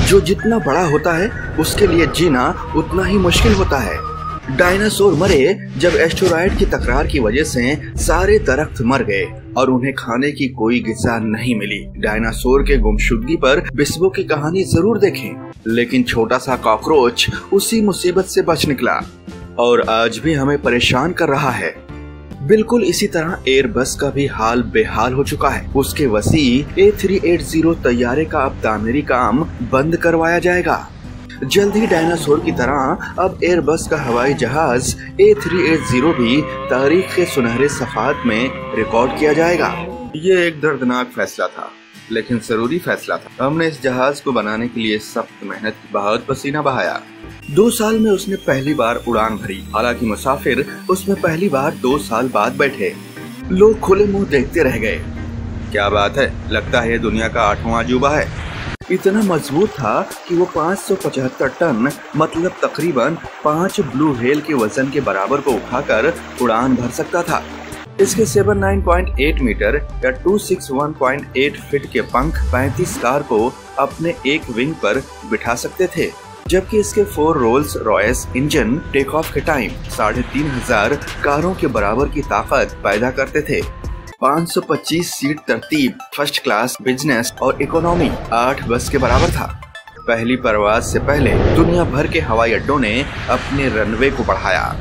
जो जितना बड़ा होता है उसके लिए जीना उतना ही मुश्किल होता है। डायनासोर मरे जब एस्टेरॉयड की तकरार की वजह से सारे दरख्त मर गए और उन्हें खाने की कोई ग़िज़ा नहीं मिली। डायनासोर के गुमशुदगी पर बिस्बो की कहानी जरूर देखें, लेकिन छोटा सा कॉकरोच उसी मुसीबत से बच निकला और आज भी हमें परेशान कर रहा है। बिल्कुल इसी तरह एयरबस का भी हाल बेहाल हो चुका है। उसके वसी A380 तैयारे का अब तामीरी काम बंद करवाया जाएगा। जल्द ही डायनासोर की तरह अब एयरबस का हवाई जहाज A380 भी तारीख के सुनहरे सफात में रिकॉर्ड किया जाएगा। ये एक दर्दनाक फैसला था, लेकिन जरूरी फैसला था। हमने इस जहाज को बनाने के लिए सख्त मेहनत, बहुत पसीना बहाया। 2 साल में उसने पहली बार उड़ान भरी। हालांकि मुसाफिर उसमें पहली बार 2 साल बाद बैठे। लोग खुले मुंह देखते रह गए। क्या बात है, लगता है ये दुनिया का 8वां अजूबा है। इतना मजबूत था कि वो 575 टन मतलब तकरीबन 5 ब्लू व्हेल के वजन के बराबर को उठाकर उड़ान भर सकता था। इसके 79.8 मीटर या 261.8 फीट के पंख 35 कार को अपने एक विंग पर बिठा सकते थे, जबकि इसके 4 Rolls Royce engine take off के टाइम 3500 कारों के बराबर की ताकत पैदा करते थे। 525 सीट तरतीब फर्स्ट क्लास, बिजनेस और इकोनॉमी 8 बस के बराबर था। पहली परवाज से पहले दुनिया भर के हवाई अड्डों ने अपने रनवे को बढ़ाया।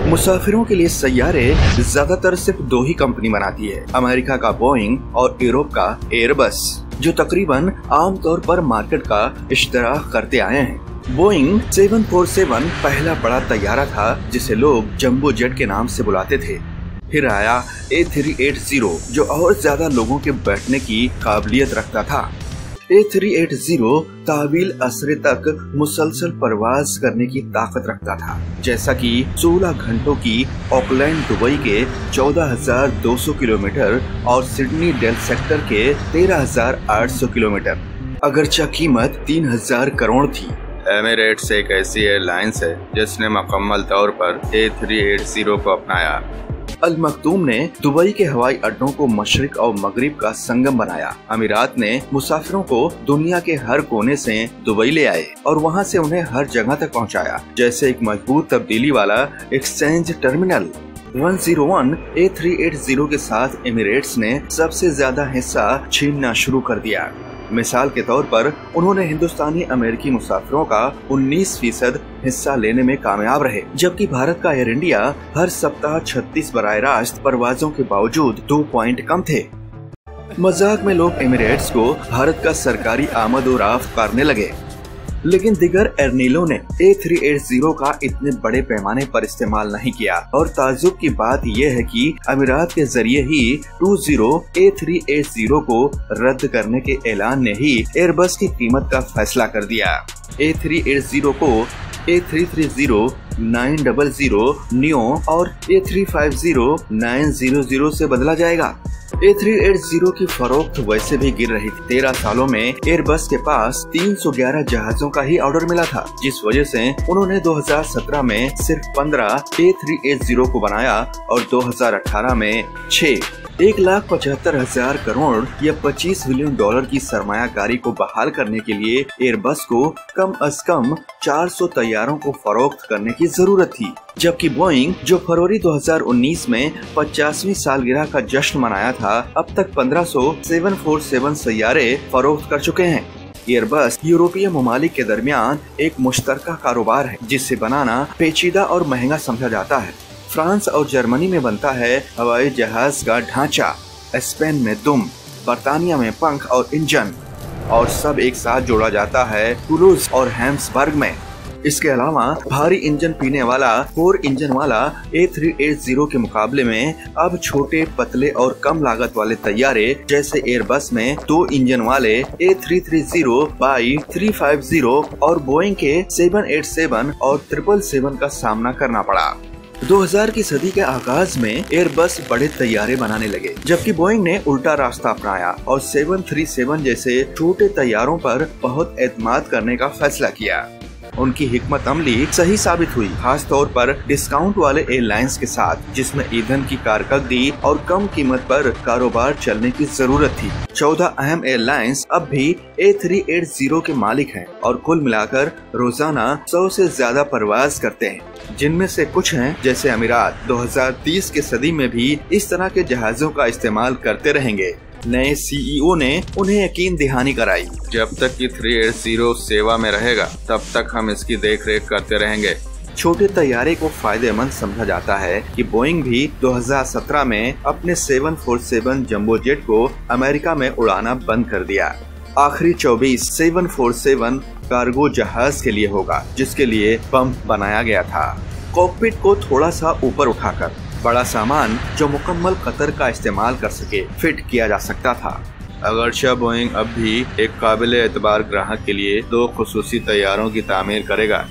मुसाफिरों के लिए सैयारे ज्यादातर सिर्फ 2 ही कंपनी बनाती है, अमेरिका का बोइंग और यूरोप का एयरबस, जो तकरीबन आमतौर पर मार्केट का इश्तराक करते आए हैं। बोइंग 747 पहला बड़ा तैयारा था जिसे लोग जंबो जेट के नाम से बुलाते थे। फिर आया A380 जो और ज्यादा लोगों के बैठने की काबिलियत रखता था। A380 तावील असरे तक मुसलसल परवाज करने की ताकत रखता था, जैसा कि 16 घंटों की ऑकलैंड दुबई के 14,200 किलोमीटर और सिडनी डेल सेक्टर के 13,800 किलोमीटर। अगरचा कीमत 3,000 करोड़ थी। एमिरेट्स एक ऐसी एयरलाइंस है जिसने मुकम्मल तौर पर A380 को अपनाया। अल मखदूम ने दुबई के हवाई अड्डों को मशरिक और मगरिब का संगम बनाया। अमीरात ने मुसाफिरों को दुनिया के हर कोने से दुबई ले आए और वहां से उन्हें हर जगह तक पहुंचाया, जैसे एक मजबूत तब्दीली वाला एक्सचेंज टर्मिनल। 101 A380 के साथ एमिरेट्स ने सबसे ज्यादा हिस्सा छीनना शुरू कर दिया। मिसाल के तौर पर उन्होंने हिंदुस्तानी अमेरिकी मुसाफिरों का 19% हिस्सा लेने में कामयाब रहे, जबकि भारत का एयर इंडिया हर सप्ताह 36 बराह रास्त परवाजों के बावजूद 2 पॉइंट कम थे। मजाक में लोग एमिरेट्स को भारत का सरकारी आमद और रफ्त करने लगे, लेकिन दिगर एयरलाइनों ने A380 का इतने बड़े पैमाने पर इस्तेमाल नहीं किया। और ताज्जुब की बात यह है कि अमीरात के जरिए ही 20 A380 को रद्द करने के ऐलान ने ही एयरबस की कीमत का फैसला कर दिया। A380 को A330, 900, नियो और A350, 900 से बदला जाएगा। A380 की फरोख्त वैसे भी गिर रही थी। 13 सालों में एयरबस के पास 311 जहाजों का ही ऑर्डर मिला था, जिस वजह से उन्होंने 2017 में सिर्फ 15 A380 को बनाया और 2018 में 6। 1,75,000 करोड़ या $25 बिलियन की सरमायाकारी को बहाल करने के लिए एयरबस को कम अज कम 400 तैयारों को फरोख्त करने की जरूरत थी, जबकि बोइंग जो फरवरी 2019 में 50वीं सालगिरह का जश्न मनाया था, अब तक 1500 747 सैयारे फरोख्त कर चुके हैं। एयरबस यूरोपीय ममालिक के दरमियान एक मुश्तरका कारोबार है, जिसे बनाना पेचीदा और महंगा समझा जाता है। फ्रांस और जर्मनी में बनता है हवाई जहाज का ढांचा, स्पेन में दुम, बर्तानिया में पंख और इंजन, और सब एक साथ जोड़ा जाता है टूलूज और हैम्सबर्ग में। इसके अलावा भारी इंजन पीने वाला 4 इंजन वाला A380 के मुकाबले में अब छोटे, पतले और कम लागत वाले तैयारे जैसे एयरबस में 2 इंजन वाले A330 बाई 350 और बोइंग के 787 और 777 का सामना करना पड़ा। 2000 की सदी के आगाज में एयरबस बड़े तैयारे बनाने लगे, जबकि बोइंग ने उल्टा रास्ता अपनाया और 737 जैसे छोटे तैयारों पर बहुत एतमाद करने का फैसला किया। उनकी हिकमत अमली सही साबित हुई, खास तौर पर डिस्काउंट वाले एयरलाइंस के साथ, जिसमें ईंधन की कारकर्दगी और कम कीमत पर कारोबार चलने की जरूरत थी। 14 अहम एयरलाइंस अब भी A380 के मालिक हैं और कुल मिलाकर रोजाना 100 से ज्यादा परवाज करते हैं, जिनमें से कुछ हैं जैसे अमीरात 2030 के सदी में भी इस तरह के जहाजों का इस्तेमाल करते रहेंगे। नए CEO ने उन्हें यकीन दहानी कराई, जब तक कि 380 सेवा में रहेगा तब तक हम इसकी देखरेख करते रहेंगे। छोटे तैयारे को फायदेमंद समझा जाता है कि बोइंग भी 2017 में अपने 747 जंबो जेट को अमेरिका में उड़ाना बंद कर दिया। आखिरी 24 747 कार्गो जहाज के लिए होगा, जिसके लिए पंप बनाया गया था। कॉकपिट को थोड़ा सा ऊपर उठाकर बड़ा सामान जो मुकम्मल कतर का इस्तेमाल कर सके फिट किया जा सकता था। अगरचे बोइंग अब भी एक काबिल एतबार ग्राहक के लिए 2 खुसूसी तैयारों की तामीर करेगा।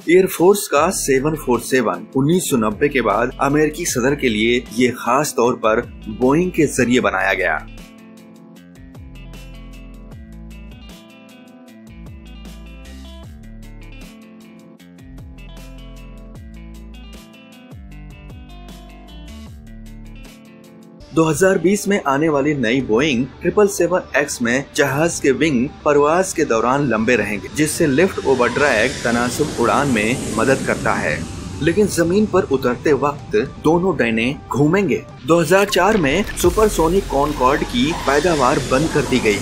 एयरफोर्स का 747 1990 के बाद अमेरिकी सदर के लिए ये खास तौर पर बोइंग के जरिए बनाया गया। दो 2020 में आने वाली नई बोइंग 777X में जहाज के विंग परवाज के दौरान लंबे रहेंगे, जिससे लिफ्ट ओवरड्रैग तनासुब उड़ान में मदद करता है, लेकिन जमीन पर उतरते वक्त दोनों डैने घूमेंगे। 2004 में सुपरसोनिक कॉनकॉर्ड की पैदावार बंद कर दी गई,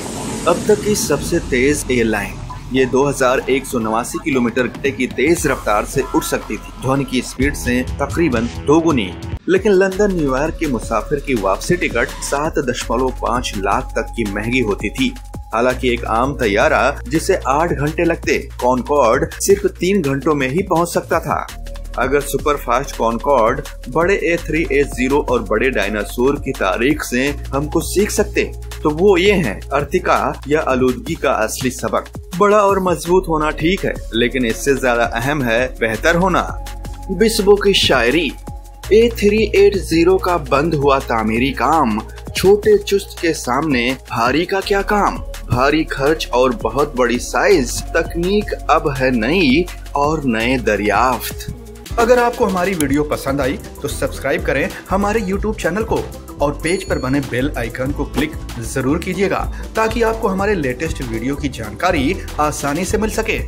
अब तक की सबसे तेज एयरलाइन। ये 2189 किलोमीटर घंटे की तेज रफ्तार से उड़ सकती थी, ध्वनि की स्पीड से तकरीबन 2 गुनी। लेकिन लंदन न्यूयॉर्क के मुसाफिर की वापसी टिकट 7.5 लाख तक की महंगी होती थी। हालांकि एक आम तैयारा जिसे 8 घंटे लगते, कॉनकॉर्ड सिर्फ 3 घंटों में ही पहुंच सकता था। अगर सुपरफास्ट कॉनकॉर्ड, बड़े A380 और बड़े डायनासोर की तारीख से हम कुछ सीख सकते तो वो ये हैं: अर्तिका या आलूदगी का असली सबक। बड़ा और मजबूत होना ठीक है, लेकिन इससे ज्यादा अहम है बेहतर होना। बिस्बो की शायरी। A380 का बंद हुआ तामीरी काम, छोटे चुस्त के सामने भारी का क्या काम। भारी खर्च और बहुत बड़ी साइज, तकनीक अब है नई और नए दरियाफ्त। अगर आपको हमारी वीडियो पसंद आई तो सब्सक्राइब करें हमारे YouTube चैनल को और पेज पर बने बेल आइकन को क्लिक जरूर कीजिएगा, ताकि आपको हमारे लेटेस्ट वीडियो की जानकारी आसानी से मिल सके।